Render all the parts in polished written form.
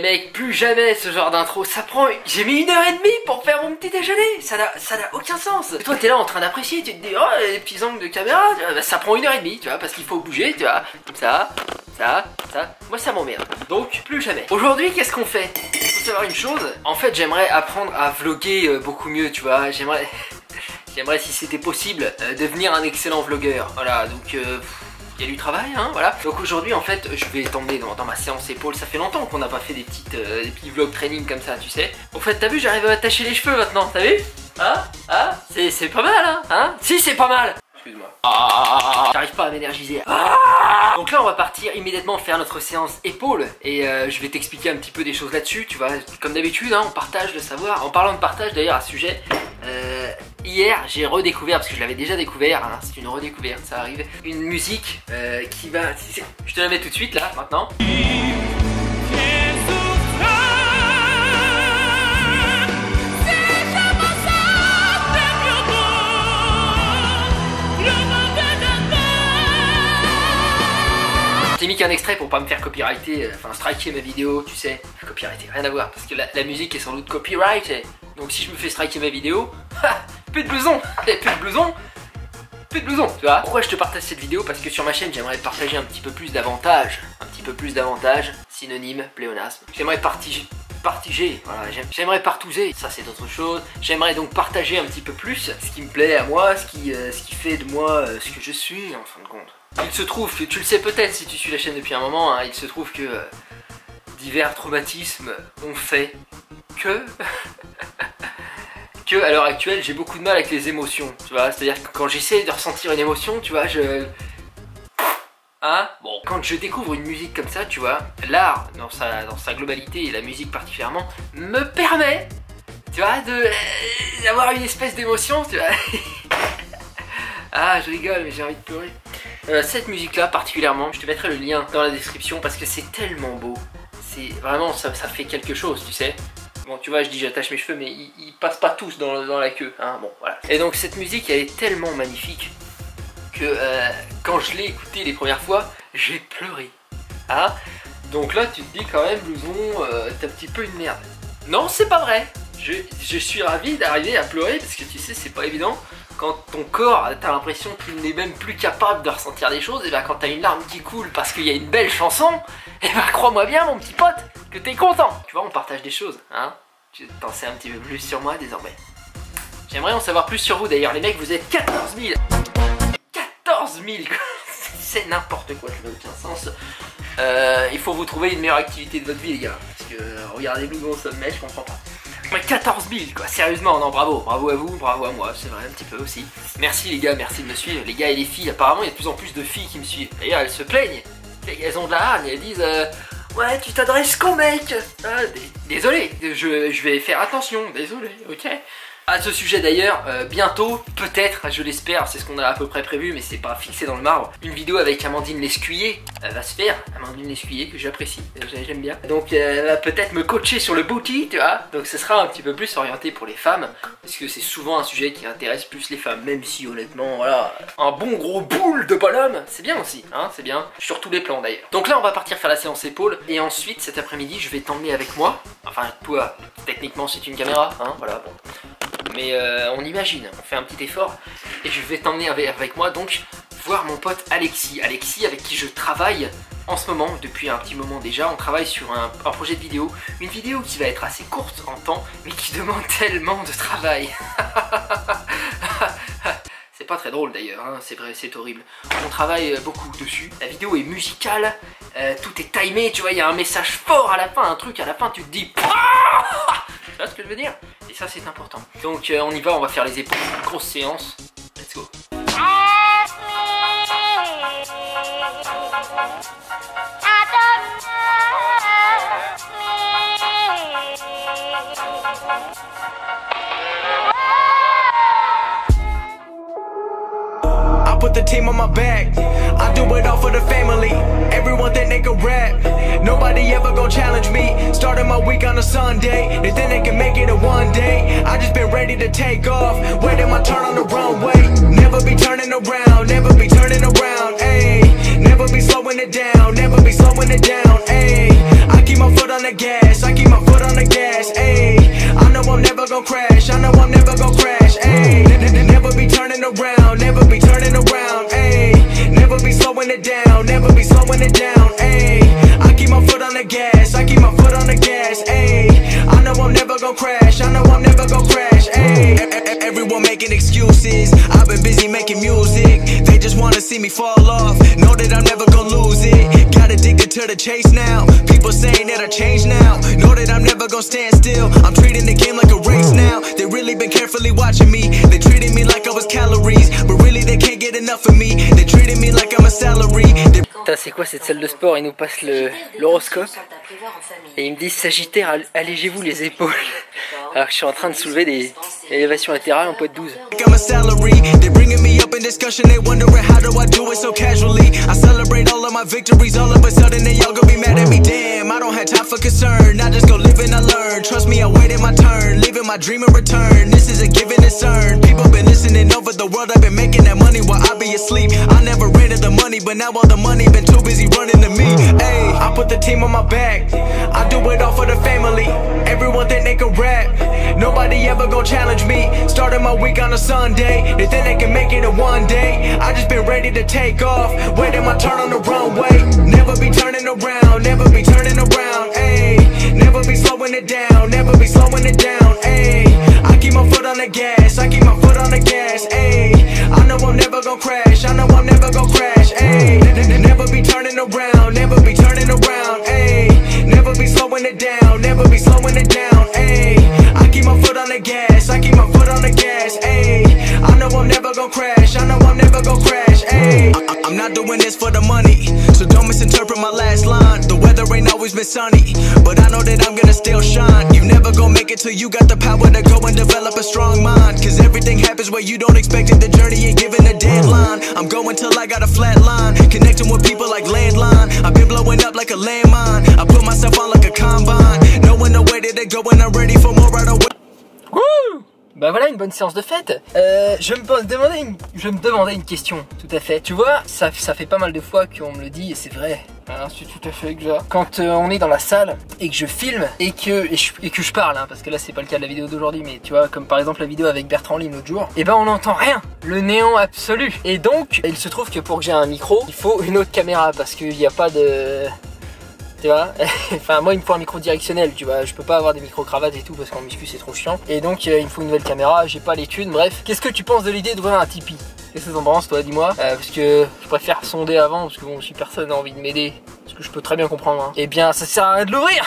Eh mec, plus jamais ce genre d'intro, ça prend... J'ai mis 1h30 pour faire mon petit déjeuner, ça n'a aucun sens. Et toi t'es là en train d'apprécier, tu te dis, oh les petits angles de caméra, bah, ça prend 1h30, tu vois, parce qu'il faut bouger, tu vois, comme ça, moi ça m'emmerde. Donc, plus jamais. Aujourd'hui, qu'est-ce qu'on fait? Faut savoir une chose, en fait j'aimerais apprendre à vlogger beaucoup mieux, tu vois, j'aimerais si c'était possible devenir un excellent vlogueur, voilà, donc... il y a du travail, hein, voilà. Donc aujourd'hui, en fait, je vais t'emmener dans ma séance épaule. Ça fait longtemps qu'on n'a pas fait des petits vlogs training comme ça, tu sais. En fait, t'as vu, j'arrive à attacher les cheveux maintenant, t'as vu? Hein? C'est pas mal, hein? Si, c'est pas mal. Excuse-moi. J'arrive pas à m'énergiser. Donc là, on va partir immédiatement faire notre séance épaule. Et je vais t'expliquer un petit peu des choses là-dessus, tu vois. Comme d'habitude, hein, on partage le savoir. En parlant de partage, d'ailleurs, à ce sujet... hier j'ai redécouvert, parce que je l'avais déjà découvert, hein, c'est une redécouverte, ça arrive, une musique qui va... Je te la mets tout de suite là, maintenant. Je t'ai mis qu'un extrait pour pas me faire copyrighter, enfin striker ma vidéo, tu sais, copyrighter, rien à voir, parce que la musique est sans doute copyright, donc si je me fais striker ma vidéo, plus de blouson, plus de blouson, tu vois. Pourquoi je te partage cette vidéo? Parce que sur ma chaîne j'aimerais partager un petit peu plus d'avantages, synonyme, pléonasme. J'aimerais partager, voilà, j'aimerais partouzer, ça c'est autre chose. J'aimerais donc partager un petit peu plus ce qui me plaît à moi, ce qui fait de moi ce que je suis en fin de compte. Il se trouve que, tu le sais peut-être si tu suis la chaîne depuis un moment, hein, il se trouve que divers traumatismes ont fait que... que à l'heure actuelle j'ai beaucoup de mal avec les émotions, tu vois, c'est-à-dire que quand j'essaie de ressentir une émotion, tu vois, hein, bon, quand je découvre une musique comme ça, tu vois, l'art dans sa globalité et la musique particulièrement me permet, tu vois, d'avoir une espèce d'émotion, tu vois. Ah, je rigole, mais j'ai envie de pleurer. Cette musique-là particulièrement, je te mettrai le lien dans la description parce que c'est tellement beau. C'est vraiment, ça fait quelque chose, tu sais. Bon, tu vois, je dis j'attache mes cheveux, mais ils passent pas tous dans la queue, hein, bon, voilà. Et donc cette musique, elle est tellement magnifique que quand je l'ai écoutée les premières fois, j'ai pleuré, hein. Donc là, tu te dis quand même, blouson, t'es un petit peu une merde. Non, c'est pas vrai. Je suis ravi d'arriver à pleurer parce que tu sais, c'est pas évident. Quand ton corps, t'as l'impression qu'il n'est même plus capable de ressentir des choses, et bah quand t'as une larme qui coule parce qu'il y a une belle chanson, et bah crois-moi bien mon petit pote, que t'es content. Tu vois, on partage des choses, hein. Tu t'en sais un petit peu plus sur moi désormais. J'aimerais en savoir plus sur vous d'ailleurs, les mecs, vous êtes 14 000. 14 000 quoi. C'est n'importe quoi, ça n'a aucun sens. Il faut vous trouver une meilleure activité de votre vie les gars, parce que regardez-nous au sommet, je comprends pas. Mais 14 000 quoi, sérieusement, non, bravo à vous, bravo à moi, c'est vrai, un petit peu aussi. Merci les gars, merci de me suivre, les gars et les filles, apparemment il y a de plus en plus de filles qui me suivent. D'ailleurs elles se plaignent, elles ont de la hargne, elles disent ouais tu t'adresses qu'aux mecs. Désolé, je vais faire attention, désolé, ok. À ce sujet d'ailleurs, bientôt, peut-être, je l'espère, c'est ce qu'on a à peu près prévu, mais c'est pas fixé dans le marbre, une vidéo avec Amandine Lescuyer va se faire, Amandine Lescuyer que j'apprécie, j'aime bien. Donc elle va peut-être me coacher sur le booty, tu vois, donc ce sera un petit peu plus orienté pour les femmes, parce que c'est souvent un sujet qui intéresse plus les femmes, même si honnêtement, voilà, un bon gros boule de bonhomme, c'est bien aussi, hein, c'est bien, sur tous les plans d'ailleurs. Donc là on va partir faire la séance épaule, et ensuite cet après-midi je vais t'emmener avec moi, enfin toi, techniquement c'est une caméra, hein, voilà, bon. Mais on imagine, on fait un petit effort et je vais t'emmener avec moi donc voir mon pote Alexis avec qui je travaille en ce moment, depuis un petit moment déjà. On travaille sur un projet de vidéo, une vidéo qui va être assez courte en temps mais qui demande tellement de travail. C'est pas très drôle d'ailleurs, hein, c'est vrai, c'est horrible. On travaille beaucoup dessus, la vidéo est musicale, tout est timé, tu vois, il y a un message fort à la fin, un truc à la fin, tu te dis... Tu vois ce que je veux dire? Et ça c'est important. Donc on y va, on va faire les épaules, grosse séance, let's go. Put the team on my back, I do it all for the family. Everyone think they can rap, nobody ever gon' challenge me. Starting my week on a Sunday, they think they can make it in one day. I just been ready to take off, waiting my turn on the runway. Never be turning around, never be turning around, ayy. Never be slowing it down, never be slowing it down, ayy. I keep my foot on the gas, gonna crash. I know I'm never gonna crash. Ayy, never be turning around, never be turning around. Ayy, never be slowing it down, never be slowing it down. Ayy, I keep my foot on the gas, I keep my foot on the gas. Ayy, I know I'm never gonna crash, I know I'm never gonna crash. Ayy, everyone making excuses. I've been busy making music. They just wanna see me fall off. Know that I'm never gonna lose it. Got addicted to the chase now. People saying that I changed now. Know that I'm never gonna stand still. I'm treating the game like a race now. They really been carefully watching me. They treated me like I was calories, but really they can't get enough of me. They treated me like I'm a salary. Putain, c'est quoi cette salle de sport? Ils nous passent l'horoscope et ils me disent Sagittaire, allégez-vous les épaules. Alors que je suis en train de soulever des élévations latérales en poids de 12. I'm a salary. They're bringing me up in discussion. They wondering how do I do it so casually. I celebrate all of my victories. All of a sudden they all gonna be mad at me. Damn, I don't have time for concern. I just go live and I learn. Trust me, I waited my turn. Living my dream in return. This is a given, it's earned. People been listening over the world. I've been making that money while I be asleep. I never ran to the money, but now all the money been too busy running to me. Hey, I put the team on my back. I do it all for the family. Everyone think they can rap. Nobody ever gon' challenge me. Started my week on a Sunday. They think they can make it in one day. I just been ready to take off. Waiting my turn on the runway. Never be turning around. Never be turning around. Ayy, never be slowing it down. Never be slowing it down. Ayy, I keep my foot on the gas. I keep my foot on the gas. Ayy, I know I'm never gon' crash. I know I'm never gon' crash. Ayy, never be turning around. Never be turning around. Ayy, never be slowing it down. Never be slowing it down. Ayy, I keep my foot on the gas. I keep my foot on the gas. Ayy, I know I'm never gon' crash. I know I'm never gon' crash. Ayy, I'm not doing this for the money, so don't misinterpret my last line. The weather ain't always been sunny, but I know that I'm gonna still shine. You never gon' make it till you got the power to go and develop a strong mind. Cause everything happens where you don't expect it. The journey ain't given a deadline. I'm going till I got a flat line, connecting with people like landline. I've been blowing up like a landmine. I put myself on like a combine, knowing the way that they go and I'm ready for more right away. Wouh! Bah voilà, une bonne séance de fête. Je me demandais une question, tout à fait. Tu vois, ça fait pas mal de fois qu'on me le dit et c'est vrai. Hein, c'est tout à fait exact. Quand on est dans la salle et que je filme et que je parle, hein, parce que là c'est pas le cas de la vidéo d'aujourd'hui, mais tu vois, comme par exemple la vidéo avec Bertrand Lim l'autre jour, et ben on n'entend rien, le néant absolu. Et donc, il se trouve que pour que j'ai un micro, il faut une autre caméra parce qu'il n'y a pas de... Tu vois, enfin moi il me faut un micro directionnel, tu vois, je peux pas avoir des micro-cravates et tout parce qu'en muscu c'est trop chiant. Et donc il me faut une nouvelle caméra, j'ai pas les thunes, bref. Qu'est-ce que tu penses de l'idée d'ouvrir un Tipeee? Qu'est-ce que t'en penses toi, dis-moi, parce que je préfère sonder avant, parce que bon, si personne n'a envie de m'aider, ce que je peux très bien comprendre, hein, eh bien ça sert à rien de l'ouvrir.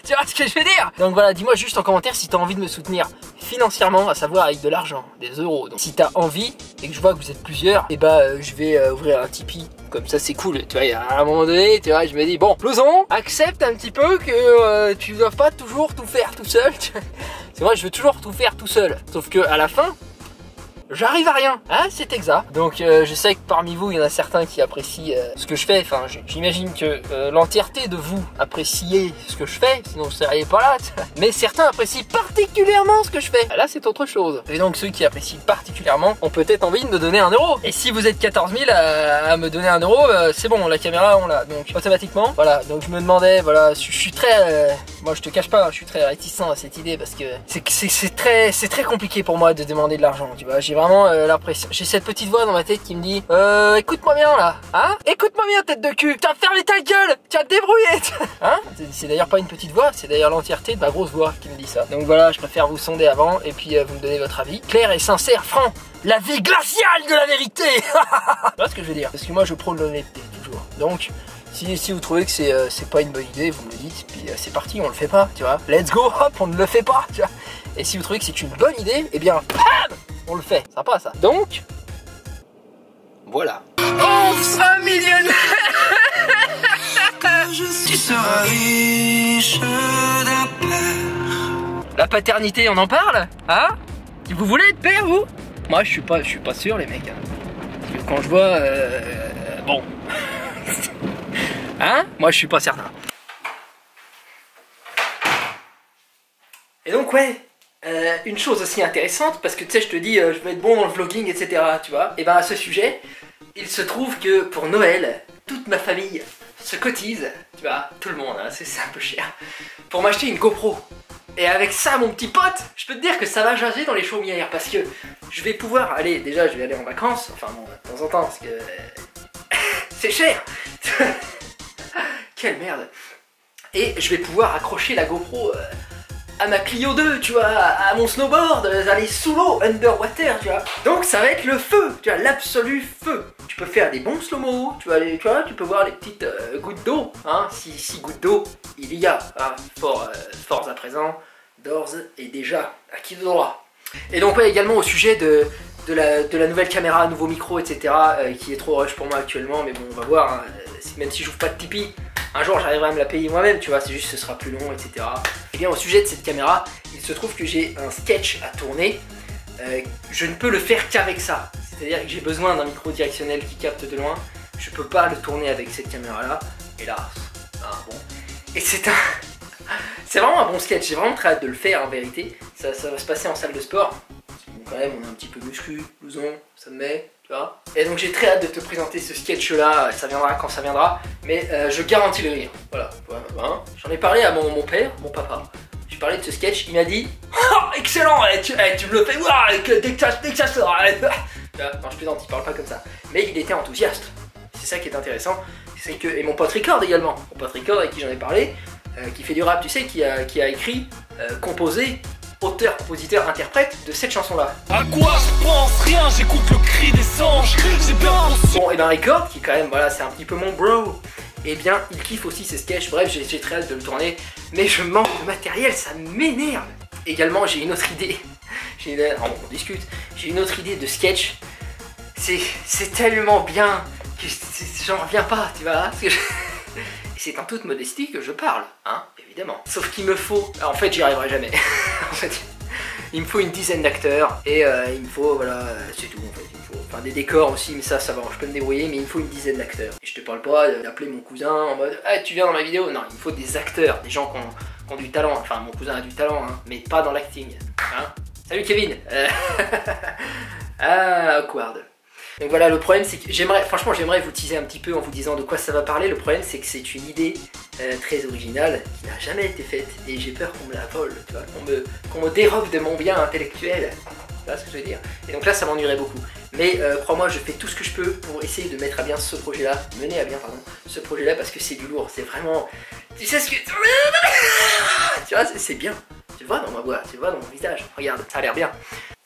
Tu vois ce que je veux dire? Donc voilà, dis-moi juste en commentaire si t'as envie de me soutenir financièrement, à savoir avec de l'argent, des euros. Donc si t'as envie et que je vois que vous êtes plusieurs, et bah je vais ouvrir un Tipeee. Comme ça c'est cool, tu vois, à un moment donné, tu vois, je me dis, bon, Plozon, accepte un petit peu que tu dois pas toujours tout faire tout seul. C'est vrai, je veux toujours tout faire tout seul. Sauf que à la fin, j'arrive à rien, hein, c'est exact. Donc je sais que parmi vous, il y en a certains qui apprécient ce que je fais. Enfin, j'imagine que l'entièreté de vous appréciez ce que je fais, sinon vous seriez pas là. Mais certains apprécient particulièrement ce que je fais. Là, c'est autre chose. Et donc ceux qui apprécient particulièrement ont peut-être envie de me donner 1 euro. Et si vous êtes 14 000 à me donner 1 euro, c'est bon, la caméra on l'a. Donc automatiquement, voilà. Donc je me demandais, voilà, je suis très, moi je te cache pas, je suis très réticent à cette idée parce que c'est très compliqué pour moi de demander de l'argent. Tu vois, j'ai vraiment l'impression, j'ai cette petite voix dans ma tête qui me dit écoute-moi bien là, hein, écoute-moi bien tête de cul, tu vas fermer ta gueule, tu vas te débrouiller, hein. C'est d'ailleurs pas une petite voix, c'est d'ailleurs l'entièreté de ma grosse voix qui me dit ça. Donc voilà, je préfère vous sonder avant et puis vous me donnez votre avis clair et sincère, franc, la vie glaciale de la vérité. Tu vois ce que je veux dire? Parce que moi je prône l'honnêteté toujours. Donc si vous trouvez que c'est pas une bonne idée, vous me le dites, puis c'est parti, on le fait pas, tu vois. Let's go, hop, on ne le fait pas, tu vois. Et si vous trouvez que c'est une bonne idée, eh bien, bam, on le fait. Sympa ça. Donc, voilà. On sera millionnaire. Tu seras riche d'appel. La paternité, on en parle? Hein? Vous voulez être père, vous? Moi, je suis pas sûr, les mecs. Hein. Parce que quand je vois... bon... Hein? Moi, je suis pas certain. Et donc, ouais... une chose aussi intéressante, parce que tu sais, je te dis, je veux être bon dans le vlogging, etc. Tu vois, et ben à ce sujet, il se trouve que pour Noël, toute ma famille se cotise, tu vois, tout le monde, hein, c'est un peu cher, pour m'acheter une GoPro. Et avec ça, mon petit pote, je peux te dire que ça va jaser dans les chaumières parce que je vais pouvoir aller, déjà je vais aller en vacances, enfin bon, de temps en temps parce que c'est cher. Quelle merde. Et je vais pouvoir accrocher la GoPro à ma Clio 2, tu vois, à mon snowboard, aller sous l'eau, underwater, tu vois. Donc ça va être le feu, tu vois, l'absolu feu. Tu peux faire des bons slow-mo, tu vois, tu peux voir les petites gouttes d'eau, hein, si gouttes d'eau il y a, hein, fort à présent, d'ores et déjà, à qui de droit. Et donc ouais, également au sujet de la nouvelle caméra, nouveau micro, etc., qui est trop rush pour moi actuellement, mais bon, on va voir, hein, même si j'ouvre pas de Tipeee, un jour j'arriverai à me la payer moi-même, tu vois, c'est juste ce sera plus long, etc. Et bien au sujet de cette caméra, il se trouve que j'ai un sketch à tourner, je ne peux le faire qu'avec ça. C'est-à-dire que j'ai besoin d'un micro directionnel qui capte de loin, je peux pas le tourner avec cette caméra-là, hélas. Ah, bon. Et c'est vraiment un bon sketch, j'ai vraiment très hâte de le faire en vérité, ça va se passer en salle de sport. Bon, quand même, on est un petit peu muscu, blouson, ça me met, tu vois. Et donc j'ai très hâte de te présenter ce sketch là, ça viendra quand ça viendra, mais je garantis le rire, voilà. Hein. J'en ai parlé à mon père, mon papa, j'ai parlé de ce sketch, il m'a dit oh, excellent, tu me le fais voir dès que ça sort. Non je plaisante, il parle pas comme ça, mais il était enthousiaste, c'est ça qui est intéressant, c'est que, et mon pote Record également, mon pote Record avec qui j'en ai parlé, qui fait du rap, tu sais, qui a écrit, composé, auteur, compositeur, interprète de cette chanson-là. À quoi je pense rien, j'écoute le cri des anges, j'ai peur. Bon, et ben Record, qui quand même, voilà, c'est un petit peu mon bro, et bien il kiffe aussi ces sketchs, bref, j'ai très hâte de le tourner, mais je manque de matériel, ça m'énerve. Également, j'ai une autre idée, on discute, j'ai une autre idée de sketch, c'est tellement bien que j'en reviens pas, tu vois, parce que c'est en toute modestie que je parle, hein, évidemment. Sauf qu'il me faut... En fait, j'y arriverai jamais. En fait, il me faut une dizaine d'acteurs, et il me faut, voilà, c'est tout, en fait. Il me faut, enfin, des décors aussi, mais ça va, je peux me débrouiller, mais il me faut une dizaine d'acteurs. Et je te parle pas d'appeler mon cousin en mode « Ah, tu viens dans ma vidéo ?» Non, il me faut des acteurs, des gens qui ont du talent. Enfin, mon cousin a du talent, hein, mais pas dans l'acting. Hein. Salut Kevin. Ah, awkward. Donc voilà, le problème c'est que franchement j'aimerais vous teaser un petit peu en vous disant de quoi ça va parler. Le problème c'est que c'est une idée très originale qui n'a jamais été faite et j'ai peur qu'on me la vole, tu vois, qu'on me dérobe de mon bien intellectuel. Tu vois ce que je veux dire? Et donc là ça m'ennuierait beaucoup. Mais crois-moi, je fais tout ce que je peux pour essayer de mettre à bien ce projet-là, mener à bien, pardon, ce projet-là parce que c'est du lourd, c'est vraiment... Tu sais ce que... Tu vois, c'est bien. Tu le vois dans ma voix, tu le vois dans mon visage. Regarde, ça a l'air bien.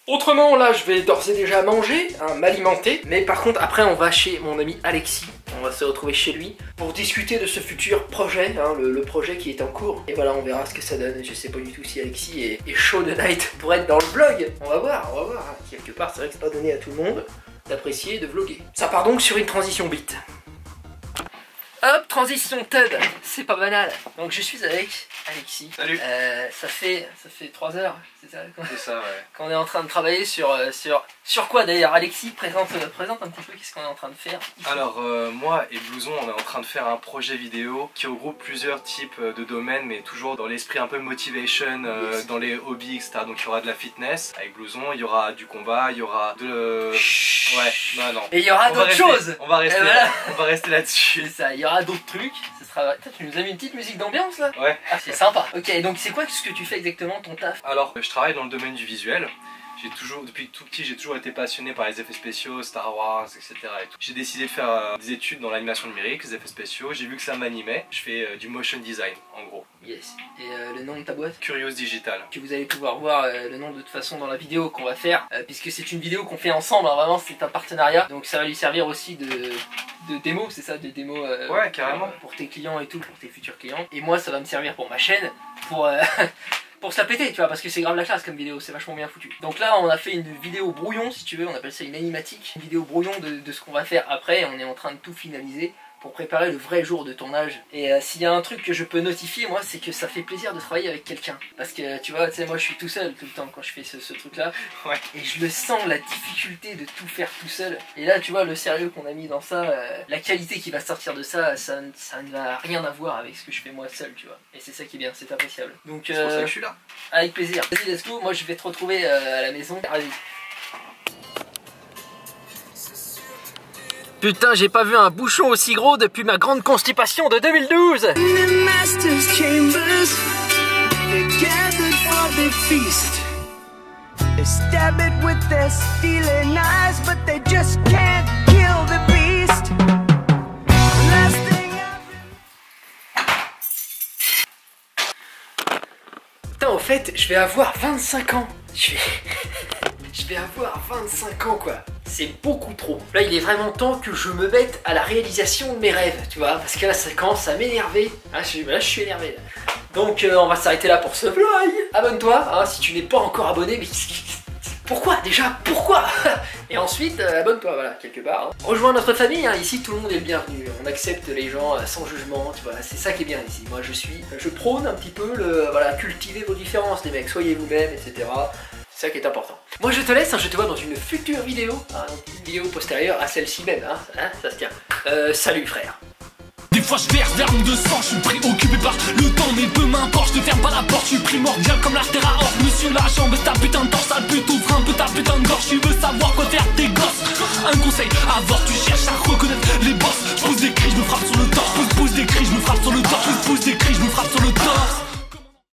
Autrement, là, je vais d'ores et déjà manger, hein, m'alimenter. Mais par contre, après, on va chez mon ami Alexis. On va se retrouver chez lui pour discuter de ce futur projet, hein, le projet qui est en cours. Et voilà, on verra ce que ça donne. Je sais pas du tout si Alexis est chaud de night pour être dans le vlog. On va voir, on va voir. Quelque part, c'est vrai que c'est pas donné à tout le monde d'apprécier et de vlogger. Ça part donc sur une transition beat. Hop, transition TED, c'est pas banal. Donc je suis avec Alexis. Salut. Ça fait 3 heures, c'est ça? C'est ça, ouais. Qu'on est en train de travailler sur quoi d'ailleurs? Alexis, présente un petit peu qu'est-ce qu'on est en train de faire. Alors moi et Blouson, on est en train de faire un projet vidéo qui regroupe plusieurs types de domaines, mais toujours dans l'esprit un peu motivation, yes. Dans les hobbies, etc. Donc il y aura de la fitness avec Blouson, il y il y aura du combat, il y aura de... Chut. Ouais, non. Et il y aura d'autres choses. On va rester là-dessus. C'est ça, il y aura d'autres trucs. Ce sera... Tu nous as mis une petite musique d'ambiance là? Ouais. Ah, c'est sympa. Ok, donc c'est quoi ce que tu fais exactement, ton taf? Alors, je travaille dans le domaine du visuel. Depuis tout petit, j'ai toujours été passionné par les effets spéciaux, Star Wars, etc. J'ai décidé de faire des études dans l'animation numérique, les effets spéciaux. J'ai vu que ça m'animait. Je fais du motion design, en gros. Yes. Et le nom de ta boîte? Curious Digital. Que vous allez pouvoir voir le nom de toute façon dans la vidéo qu'on va faire, puisque c'est une vidéo qu'on fait ensemble. Hein, vraiment, c'est un partenariat. Donc ça va lui servir aussi de démo, c'est ça, de démo ouais, carrément. Pour tes clients et tout, pour tes futurs clients. Et moi, ça va me servir pour ma chaîne, pour se la péter, tu vois, parce que c'est grave la classe comme vidéo, c'est vachement bien foutu. Donc là, on a fait une vidéo brouillon, si tu veux, on appelle ça une animatique. Une vidéo brouillon de ce qu'on va faire après, on est en train de tout finaliser pour préparer le vrai jour de tournage. Et s'il y a un truc que je peux notifier, moi, c'est que ça fait plaisir de travailler avec quelqu'un. Parce que, tu vois, tu sais, moi, je suis tout seul tout le temps quand je fais ce truc-là. Ouais. Et je le sens, la difficulté de tout faire tout seul. Et là, tu vois, le sérieux qu'on a mis dans ça, la qualité qui va sortir de ça, ça n'a rien à voir avec ce que je fais moi seul, tu vois. Et c'est ça qui est bien, c'est appréciable. Donc, c'est pour ça que je suis là. Avec plaisir. Vas-y, let's go. Moi, je vais te retrouver à la maison. Vas-y. Putain, j'ai pas vu un bouchon aussi gros depuis ma grande constipation de 2012. They're gathered for the feast. They stab it with their stealing eyes, but they just can't kill the beast. Last thing Putain, en fait, je vais avoir 25 ans. Je vais avoir 25 ans, quoi. C'est beaucoup trop. Là, il est vraiment temps que je me mette à la réalisation de mes rêves, tu vois. Parce que là, ça commence à m'énerver. Là, je suis énervé, là. Donc, on va s'arrêter là pour ce vlog. Abonne-toi, hein, si tu n'es pas encore abonné. Mais pourquoi déjà? Pourquoi? Et ensuite, abonne-toi, voilà, quelque part. Hein. Rejoins notre famille, hein. Ici, tout le monde est le bienvenu. On accepte les gens sans jugement, tu vois. C'est ça qui est bien ici. Moi, je prône un petit peu voilà, cultiver vos différences, les mecs. Soyez vous-même, etc. C'est ça qui est important. Moi je te laisse, hein, je te vois dans une future vidéo, hein, une vidéo postérieure à celle-ci même, hein, ça se tient. Salut frère. Des fois je verse vers de sang, je suis préoccupé par le temps, mais peu m'importe, je te ferme pas la porte, je suis primordial comme l'artère à or, monsieur la jambe